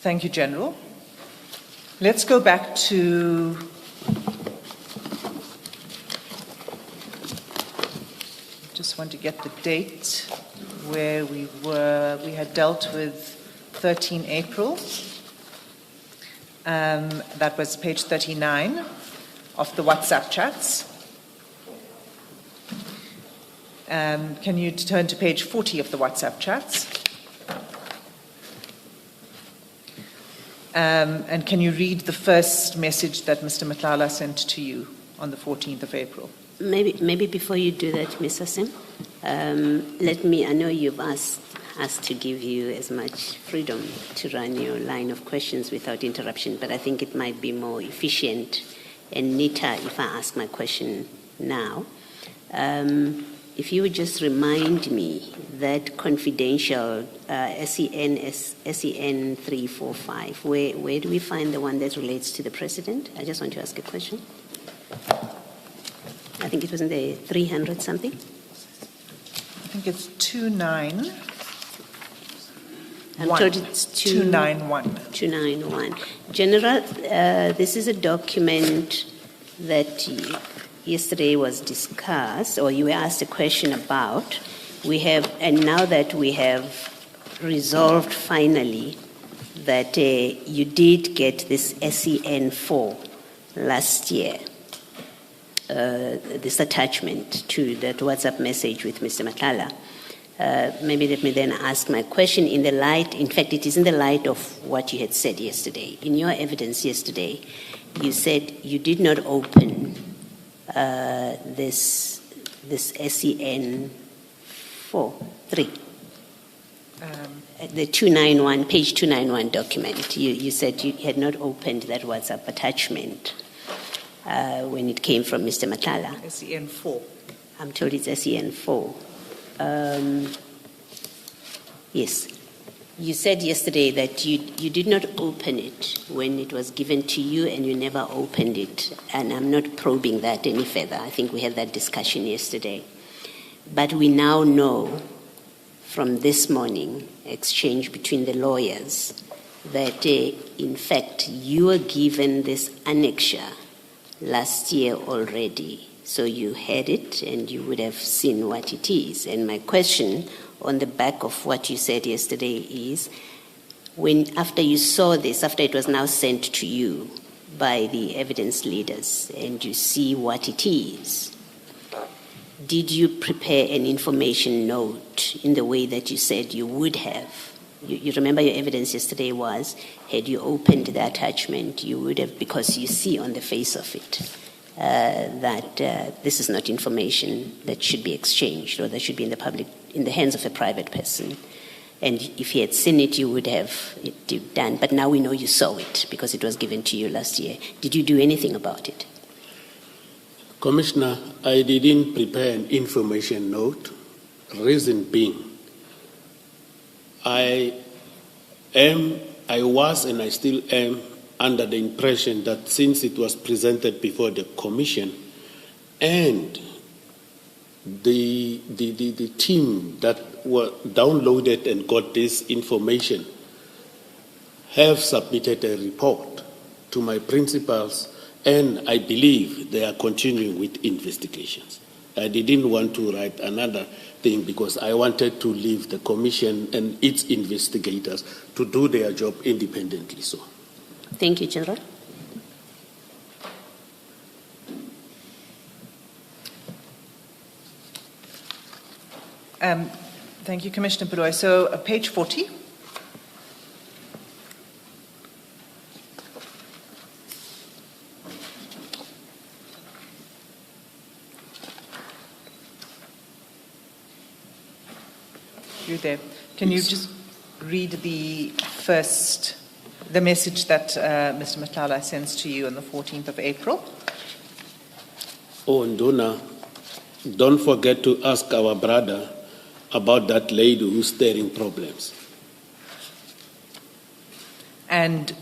Thank you, General. Let's go back to just want to get the date where we were. We had dealt with 13 April. That was page 39 of the WhatsApp chats. Can you turn to page 40 of the WhatsApp chats? And can you read the first message that Mr. Matlala sent to you on the 14th of April? Maybe before you do that, Ms. Hassim, I know you've asked us to give you as much freedom to run your line of questions without interruption, but I think it might be more efficient and neater if I ask my question now. If you would just remind me that confidential SEN 345, where do we find the one that relates to the President? I just want to ask a question. I think it was in the 300 something. I think it's 29. I'm told it's 291. 291. General, this is a document that yesterday was discussed, or you were asked a question about. And now that we have resolved finally that you did get this SEN 4 last year, this attachment to that WhatsApp message with Mr. Matlala. Maybe let me then ask my question in fact, it is in the light of what you had said yesterday. In your evidence yesterday, you said you did not open this SEN 3. The 291, page 291 document. You said you had not opened that WhatsApp attachment when it came from Mr. Matlala. SEN 4. I'm told it's SEN 4. Yes. You said yesterday that you did not open it when it was given to you and you never opened it. And I'm not probing that any further. I think we had that discussion yesterday. But we now know from this morning exchange between the lawyers that in fact you were given this annexure last year already. So you had it and you would have seen what it is. And my question on the back of what you said yesterday is, after you saw this, after it was now sent to you by the evidence leaders and you see what it is, did you prepare an information note in the way that you said you would have? You remember your evidence yesterday was, had you opened the attachment, you would have, because you see on the face of it that this is not information that should be exchanged or that should be in the hands of a private person. And if you had seen it, you would have it done. But now we know you saw it because it was given to you last year. Did you do anything about it? Commissioner, I didn't prepare an information note. Reason being, I was and I still am under the impression that since it was presented before the Commission and the team that were downloaded and got this information have submitted a report to my principals, and I believe they are continuing with investigations. I didn't want to write another thing because I wanted to leave the Commission and its investigators to do their job independently. So, thank you, General. Thank you, Commissioner Bedoy. So, page 40. You're there. Can you just read the message that Mr. Matlala sends to you on the 14th of April? Oh, Nduna, don't forget to ask our brother about that lady who's stirring problems. And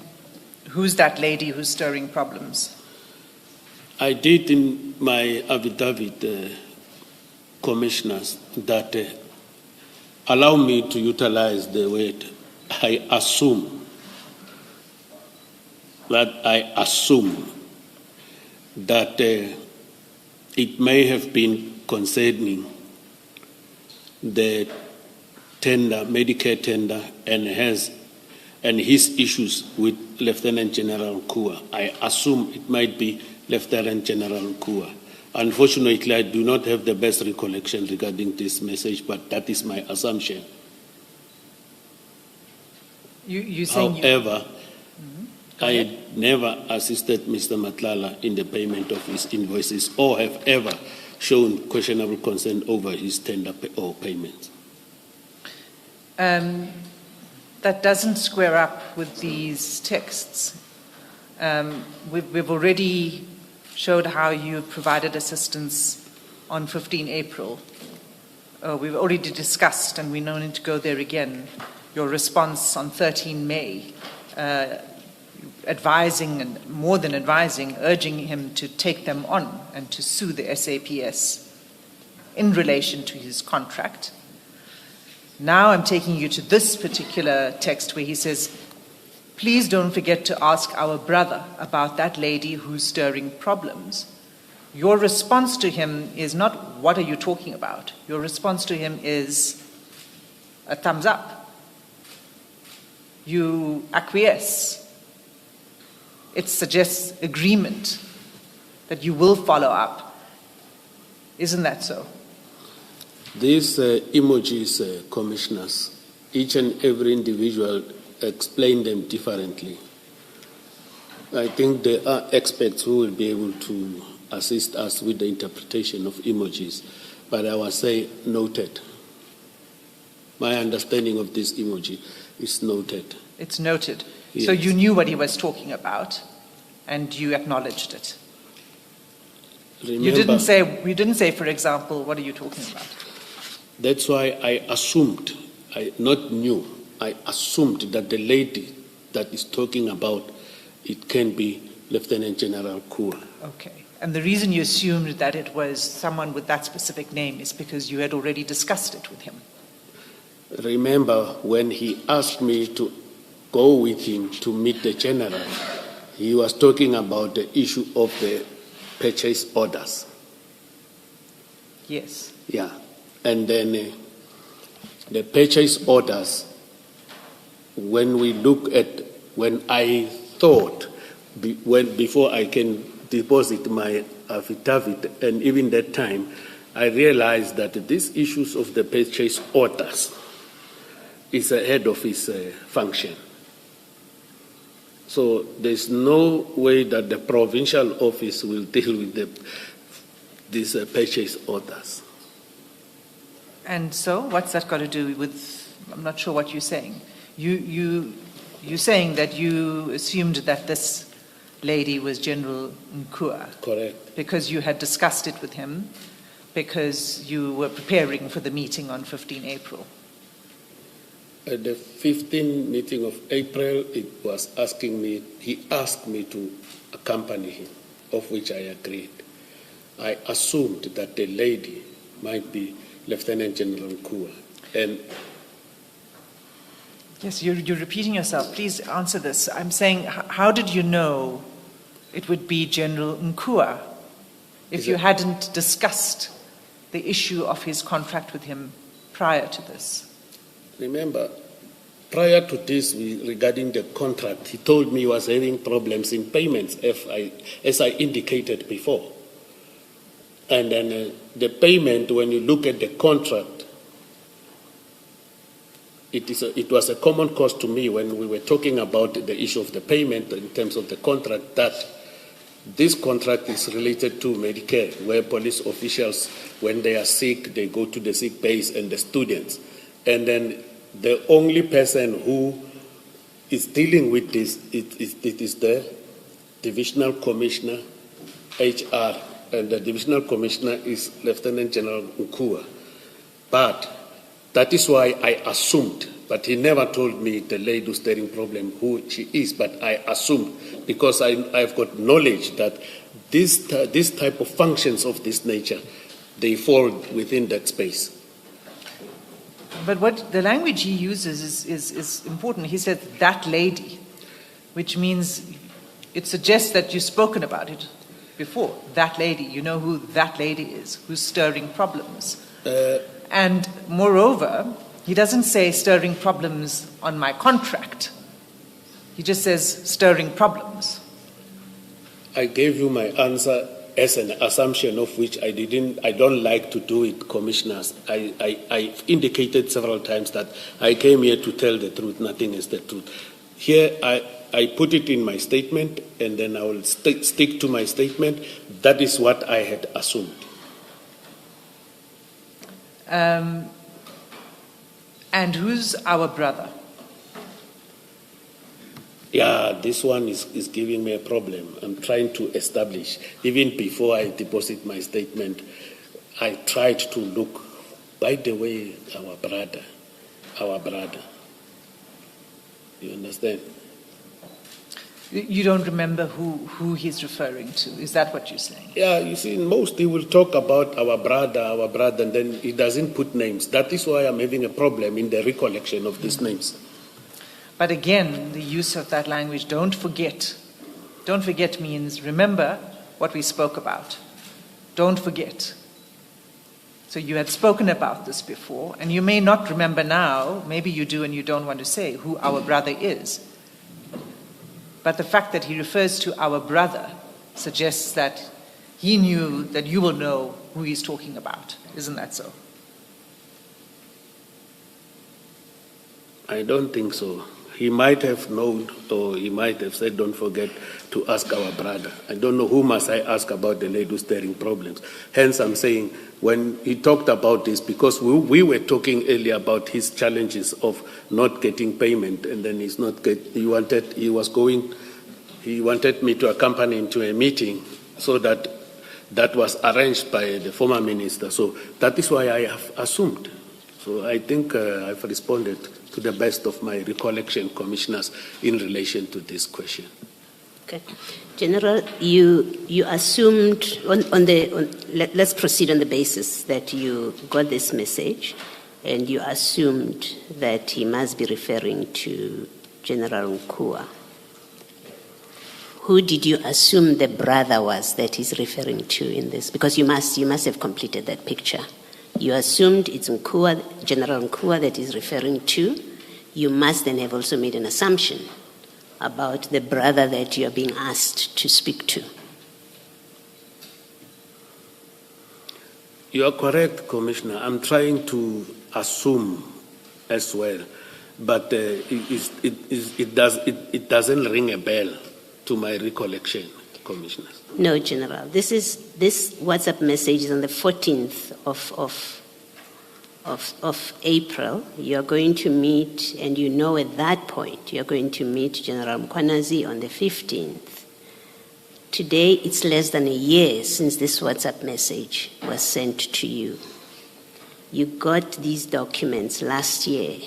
who's that lady who's stirring problems? I did in my affidavit, commissioners, that allow me to utilize the word I assume that I assume that it may have been concerning the tender, Medicare tender, and his issues with Lieutenant General Kua. I assume it might be Lieutenant General Kua. Unfortunately, I do not have the best recollection regarding this message, but that is my assumption. However, I never assisted Mr. Matlala in the payment of his invoices or have ever shown questionable concern over his tender or payments. That doesn't square up with these texts. We've already showed how you provided assistance on 15 April. We've already discussed, and we don't need to go there again, your response on 13 May, advising, and more than advising, urging him to take them on and to sue the SAPS in relation to his contract. Now I'm taking you to this particular text where he says, please don't forget to ask our brother about that lady who's stirring problems. Your response to him is not, what are you talking about? Your response to him is a thumbs up. You acquiesce. It suggests agreement that you will follow up. Isn't that so? These emojis, commissioners, each and every individual explain them differently. I think there are experts who will be able to assist us with the interpretation of emojis, but I will say noted. My understanding of this emoji is noted. It's noted. Yes. So you knew what he was talking about, and you acknowledged it. Remember, you didn't say, for example, what are you talking about? That's why I assumed, I assumed that the lady that is talking about, it can be Lieutenant General Kua. Okay. And the reason you assumed that it was someone with that specific name is because you had already discussed it with him. Remember, when he asked me to go with him to meet the general, he was talking about the issue of the purchase orders. Yes. Yeah. And then the purchase orders, when I thought, before I can deposit my affidavit, and even that time, I realized that these issues of the purchase orders is a head office function. So there's no way that the provincial office will deal with these purchase orders. And so, what's that got to do with? I'm not sure what you're saying. You're saying that you assumed that this lady was General Nkua. Correct. Because you had discussed it with him, because you were preparing for the meeting on 15 April. At the 15th meeting of April, he asked me to accompany him, of which I agreed. I assumed that the lady might be Lieutenant General Kua. And yes, you're repeating yourself. Please answer this. I'm saying, how did you know it would be General Nkua if you hadn't discussed the issue of his contract with him prior to this? Remember, prior to this, regarding the contract, he told me he was having problems in payments, as I indicated before. And then the payment, when you look at the contract, it was a common cause to me when we were talking about the issue of the payment in terms of the contract, that this contract is related to Medicare, where police officials, when they are sick, they go to the sick base and the students. And then the only person who is dealing with this it is the Divisional Commissioner, HR, and the Divisional Commissioner is Lieutenant General Nkua. But that is why I assumed, but he never told me the lady who's staring problem who she is, but I assumed, because I've got knowledge that this type of functions of this nature, they fall within that space. But what the language he uses is important. He said, that lady, which means it suggests that you've spoken about it before. That lady, you know who that lady is, who's stirring problems. And moreover, he doesn't say stirring problems on my contract. He just says stirring problems. I gave you my answer as an assumption of which I don't like to do it, commissioners. I've indicated several times that I came here to tell the truth, nothing is the truth. Here I put it in my statement, and then I will stick to my statement. That is what I had assumed. And who's our brother? Yeah, this one is giving me a problem. I'm trying to establish. Even before I deposit my statement, I tried to look, by the way, our brother. You understand? You don't remember who he's referring to? Is that what you're saying? Yeah, you see, most he will talk about our brother, and then he doesn't put names. That is why I'm having a problem in the recollection of these names. But again, the use of that language, don't forget. Don't forget means remember what we spoke about. Don't forget. So you had spoken about this before, and you may not remember now, maybe you do and you don't want to say who our brother is. But the fact that he refers to our brother suggests that he knew that you will know who he's talking about. Isn't that so? I don't think so. He might have known, or he might have said, don't forget to ask our brother. I don't know who must I ask about the lady who's stirring problems. Hence, I'm saying, when he talked about this, because we were talking earlier about his challenges of not getting payment, and then he wanted me to accompany him to a meeting, so that was arranged by the former minister. So that is why I have assumed. So I think I've responded to the best of my recollection, commissioners, in relation to this question. Okay. General, you assumed, let's proceed on the basis that you got this message and you assumed that he must be referring to General Nkua. Who did you assume the brother was that he's referring to in this? Because you must have completed that picture. You assumed it's Nkua, General Nkua that he's referring to. You must then have also made an assumption about the brother that you are being asked to speak to. You are correct, Commissioner. I'm trying to assume as well, but it doesn't ring a bell to my recollection, Commissioners. No, General. This WhatsApp message is on the 14th of April. You are going to meet, and you know at that point, you are going to meet General Mkwanazi on the 15th. Today, it's less than a year since this WhatsApp message was sent to you. You got these documents last year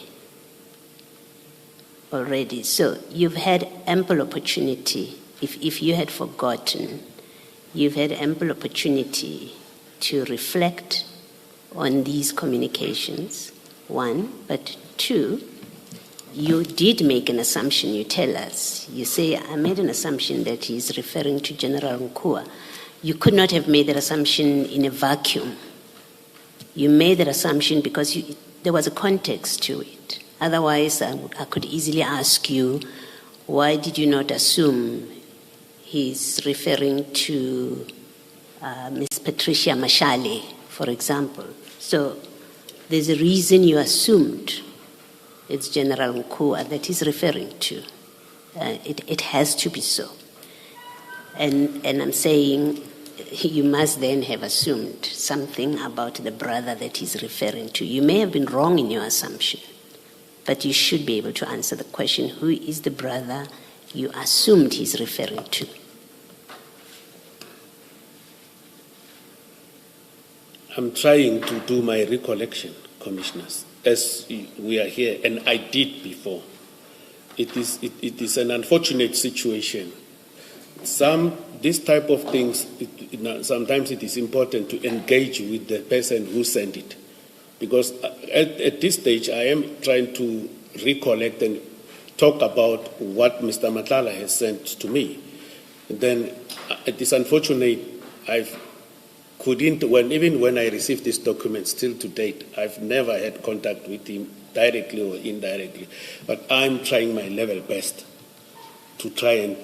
already. So you've had ample opportunity. If you had forgotten, you've had ample opportunity to reflect on these communications, one. But two, you did make an assumption, you tell us. You say, I made an assumption that he's referring to General Nkua. You could not have made that assumption in a vacuum. You made that assumption because there was a context to it. Otherwise, I could easily ask you, why did you not assume he's referring to Ms. Patricia Mashale, for example? So there's a reason you assumed it's General Nkua that he's referring to. It has to be so. And I'm saying you must then have assumed something about the brother that he's referring to. You may have been wrong in your assumption, but you should be able to answer the question, who is the brother you assumed he's referring to? I'm trying to do my recollection, Commissioners, as we are here, and I did before. It is an unfortunate situation. This type of things, sometimes it is important to engage with the person who sent it. Because at this stage, I am trying to recollect and talk about what Mr. Matala has sent to me. then it is unfortunate even when I received this document, still to date, I've never had contact with him directly or indirectly. But I'm trying my level best to try and